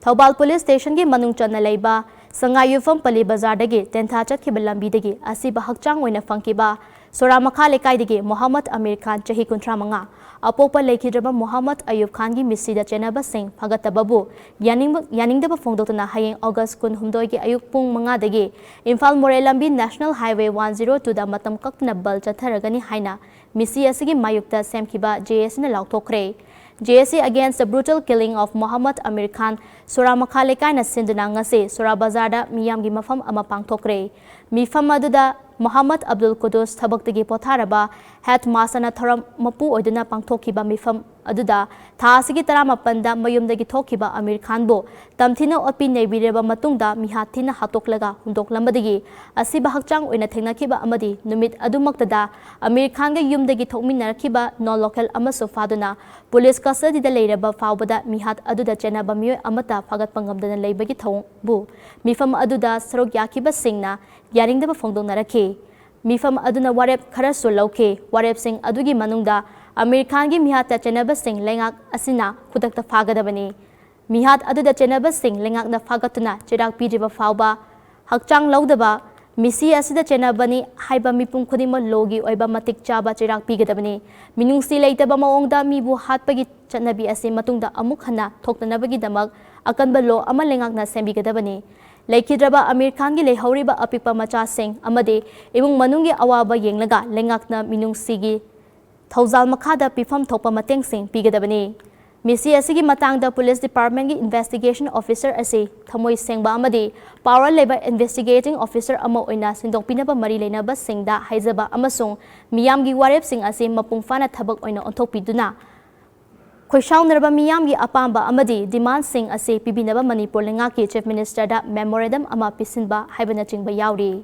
Thobal Police Station ki manung chana leiba Sangayufam Pali Bazar dagi tentha chatkiba lambi dagi asiba hakchang oina fangkiba Soramakha lekai dagi Muhammad Amir Khan chahi 35 apopa lekidraba Muhammad Ayub Khan gi misida chenaba sing phagatababu yaningdaba phongdotna hayeng August 19 gi ayuk pung 5 dagi Imphal-Moreh Lambi National Highway 102 da matam kaktana bal chatharagani haina misi asigi mayukta semkiba JS na lauthokre JSC against the brutal killing of Muhammad Amir Khan Soramakha lekai na sinduna ngase Sorabazar da miyamgi mafam ama pangthokre mifam aduda Muhammad Abdul Qudus thabaktagi potharaba headmaster na thoram mapu oiduna pangthokiba mifam aduda thasigi 18 da mayumdagi thokiba Amir Khan bo tamthina opi neibireba matungda mihathina hatoklaga hundoklambadagi asiba hakchang oina thengnakiba amadi numit adumaktada Amir Khan ga yumdagi thokminarkiba non local amaso faduna police custody da leiraba fawbada mihat aduda chenaba miyoy amata phagat pangamdana leibagi thong bu mifam aduda sarok yakiba singna yaringdaba phongdongnaraki mifam aduna warep kharasu lauke warep sing adugi manungda Amir Khan gi mihat chenaba sing lengak asina khudakta phagadabani mihat aduda chenaba sing lengak na phagatuna chirak pijiba fawba hakchang laudaba misi asida chenabani haiba mipum khudima logi oiba matik chaba chirak pigadabani minungsi leitaba maongda mibu hatpagi chanabi ase matungda amuk hana thoktanabagi damak akanba lo ama lengak na sembigadabani Laikidraba Amir Khan gi lehoriba apikpa macha sing amade imung manungi awaba yenglaga lengakna minungsigi Thauzal makhada pifam thokpa mateng sing pigadabani misi asigi matangda police department gi investigation officer ase thamoi sengba amade power labor investigating officer ama oina sindokpinaba mari leinaba singda haizaba amasung miyamgi warep sing ase mapungfana thabak oina onthokpiduna Khoishaunarba miyamgi apamba amadi demand sing ase pibinaba Manipur lengaki chief minister da memorandum ama pisinba haibana chingba yauri